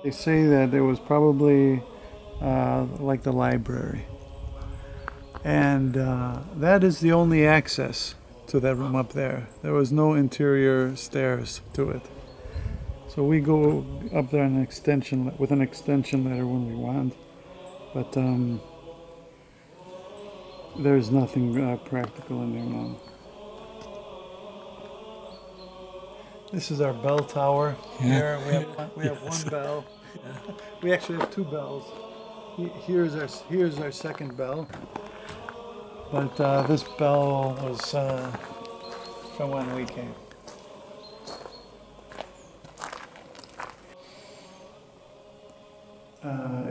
They say that it was probably like the library. And that is the only access to that room up there. There was no interior stairs to it. So we go up there with an extension ladder when we want. But there's nothing practical in there now. This is our bell tower. Here we have one bell. We actually have two bells. Here's our second bell. But this bell was from when we came.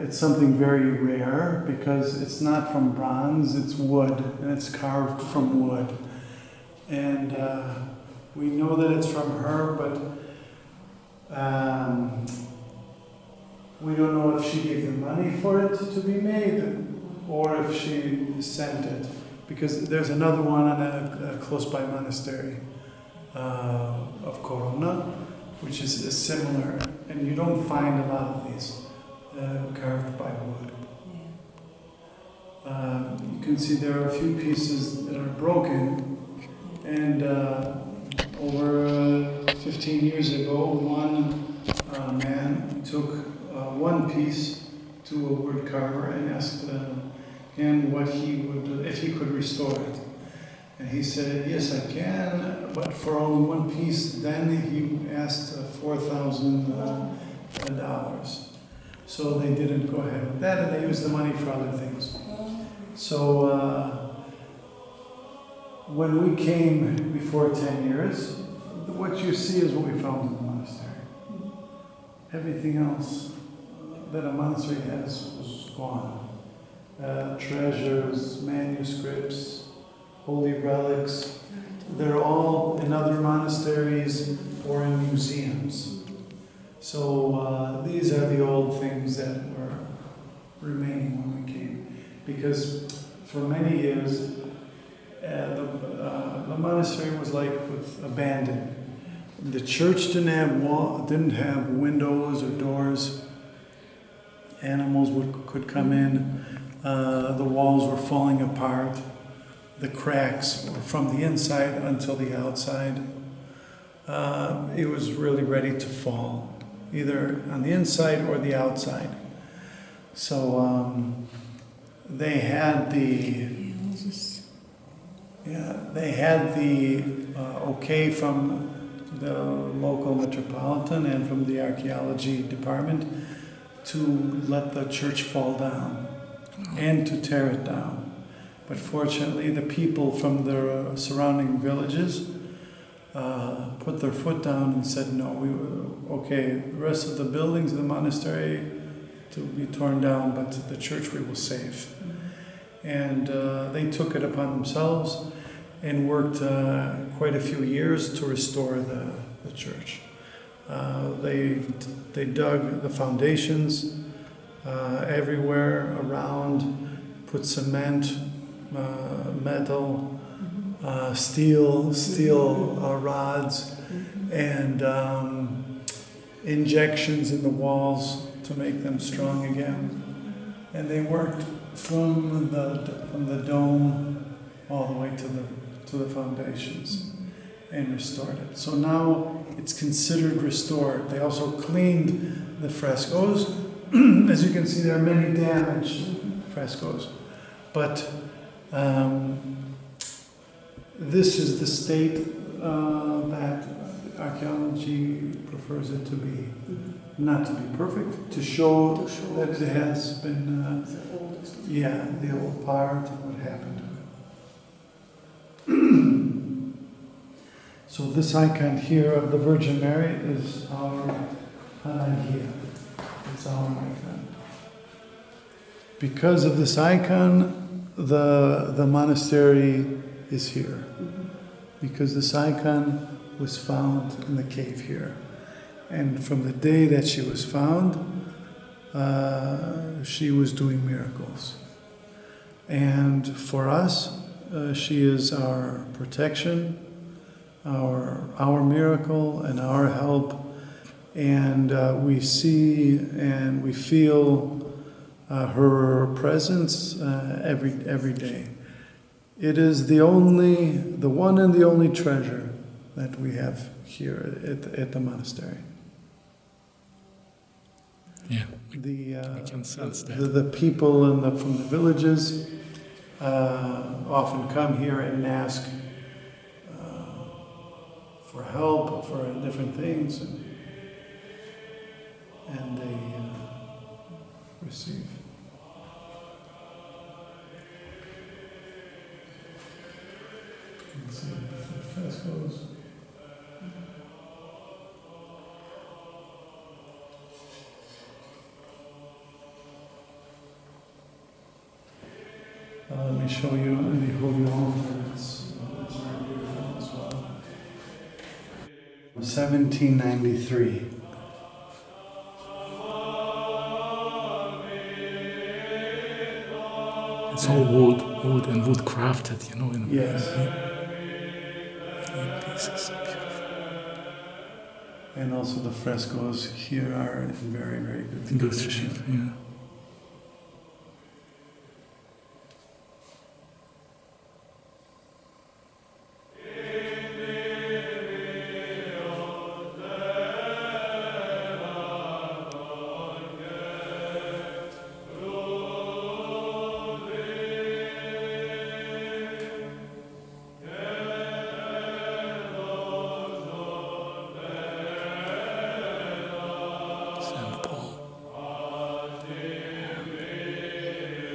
It's something very rare because it's not from bronze, it's wood, and it's carved from wood. And we know that it's from her, but we don't know if she gave the money for it to be made or if she sent it. Because there's another one on a close by monastery of Corona, which is similar, and you don't find a lot of these carved by wood. You can see there are a few pieces that are broken, and over 15 years ago, one man took one piece to a wood carver and asked him what he would, if he could restore it. And he said, yes, I can, but for only one piece. Then he asked $4,000. So they didn't go ahead with that, and they used the money for other things. So when we came before 10 years, what you see is what we found in the monastery. Everything else that a monastery has was gone. Treasures, manuscripts, holy relics, they're all in other monasteries or in museums. So these are the old things that were remaining when we came. Because for many years, the monastery was abandoned. The church didn't have windows or doors. Animals could come in. The walls were falling apart. The cracks were from the inside until the outside. It was really ready to fall, either on the inside or the outside. So they had the okay from the local metropolitan and from the archaeology department to let the church fall down and to tear it down. But fortunately, the people from the surrounding villages put their foot down and said, no, the rest of the buildings of the monastery to be torn down, but the church we will save. And they took it upon themselves and worked quite a few years to restore the church. They dug the foundations everywhere around, put cement, metal, steel rods, and injections in the walls to make them strong again. And they worked from the dome all the way to the foundations and restored it. So now it's considered restored. They also cleaned the frescoes. As you can see, there are many damaged frescoes. But this is the state that archaeology prefers it to be. Not to be perfect, to show that it has been, the old part of what happened to it. So this icon here of the Virgin Mary is our Panagia. It's our icon. Because of this icon, the monastery is here. Because this icon was found in the cave here. And from the day that she was found, she was doing miracles. And for us, she is our protection, our miracle, and our help And we see and we feel her presence every day. It is the one and the only treasure that we have here at the monastery. Yeah, we can sense that. The people from the villages often come here and ask for help, for different things, and they receive. Let's see the frescoes. Let me show you the Holy Altar. It's very beautiful as well. 1793. It's all wood and wood crafted, you know. Yes. Pieces, so beautiful. And also the frescoes here are in very, very good condition. Yeah.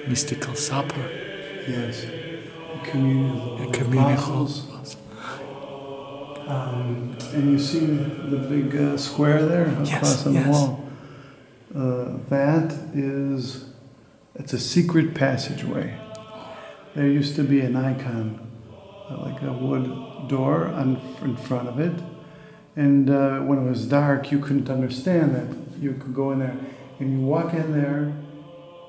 Mystical supper. Yes. A communion hall. And you see the big square there across on the wall? It's a secret passageway. There used to be an icon, like a wood door in front of it. And when it was dark, you couldn't understand that. You could go in there and you walk in there,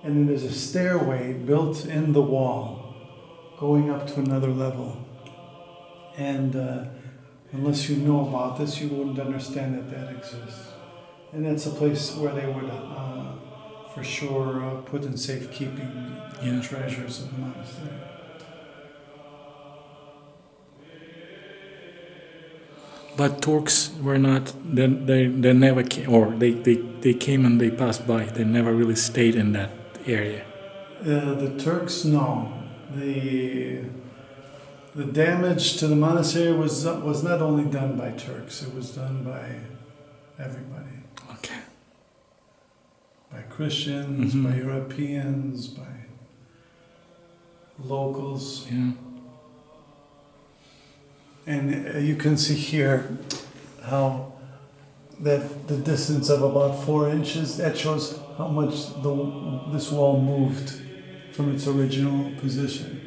and then there's a stairway built in the wall going up to another level. And unless you know about this, you wouldn't understand that exists. And that's a place where they would, for sure, put in safekeeping treasures of the monastery. But Turks were not, they never came, or they came and they passed by. They never really stayed in that area. The Turks, no. The damage to the monastery was not only done by Turks, it was done by everybody. Okay. By Christians, by Europeans, by locals. Yeah. And you can see here how that the distance of about 4 inches, that shows how much this wall moved from its original position.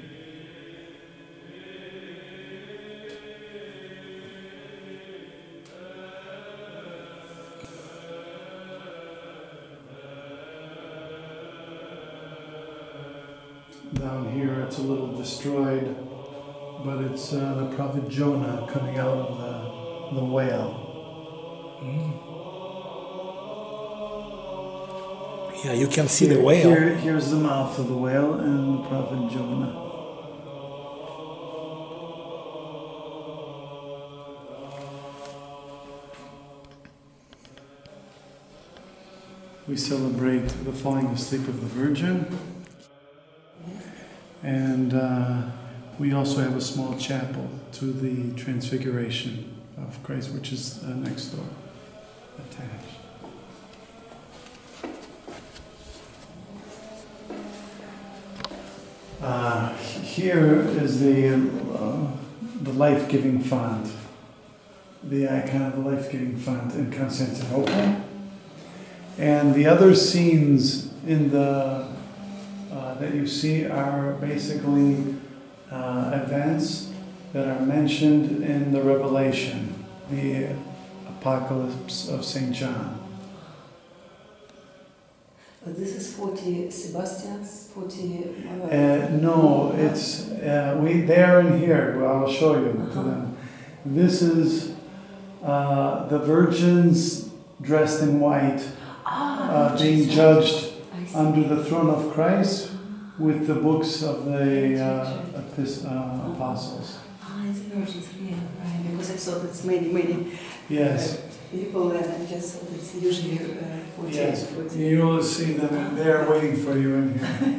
Down here it's a little destroyed, but it's the prophet Jonah coming out of the whale. Yeah, you can see the whale. Here's the mouth of the whale and the prophet Jonah. We celebrate the falling asleep of the Virgin. And we also have a small chapel to the Transfiguration of Christ, which is next door, attached. Here is the life-giving font, the icon of the life-giving font in Constantinople. And the other scenes in that you see are basically events that are mentioned in the Revelation, the Apocalypse of St. John. This is 40 Sebastians, 40... no, it's, they are in here, well, I'll show you to them. This is the Virgin's dressed in white, being judged under the throne of Christ with the books of the apostles. It's a virgin's fear, right? Because I thought it's many Yes. people, and I just thought it's usually 40. Yes. 40. You will see them there waiting for you in here.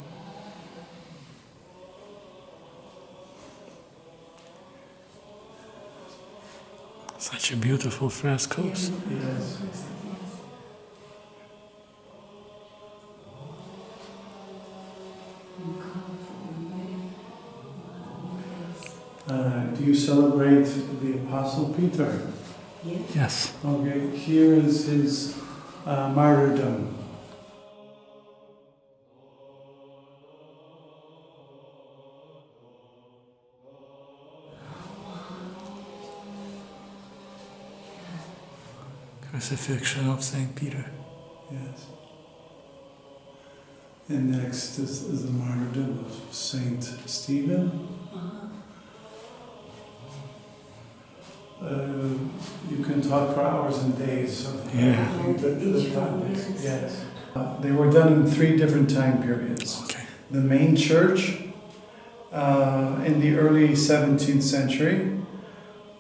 Such a beautiful frescoes. Yes. Do you celebrate the Apostle Peter? Yes. Okay, here is his martyrdom. Crucifixion of Saint Peter. Yes. And next is the martyrdom of Saint Stephen. You can talk for hours and days of the topics. Yes. They were done in 3 different time periods. Okay. The main church in the early 17th century,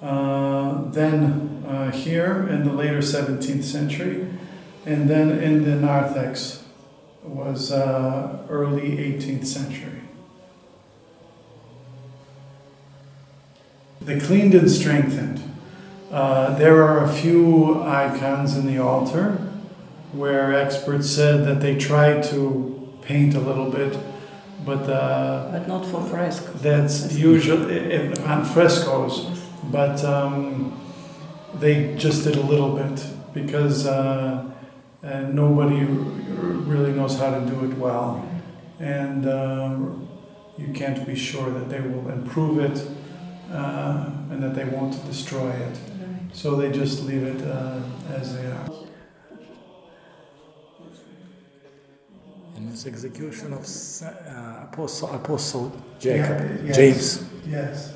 then here in the later 17th century, and then in the narthex was early 18th century. They cleaned and strengthened. There are a few icons in the altar where experts said that they tried to paint a little bit, but not for fresco. That's usually on frescoes, but they just did a little bit because nobody really knows how to do it well, and you can't be sure that they will improve it and that they won't destroy it. So they just leave it as they are. And this execution of Apostle Jacob, Yes. James. Yes.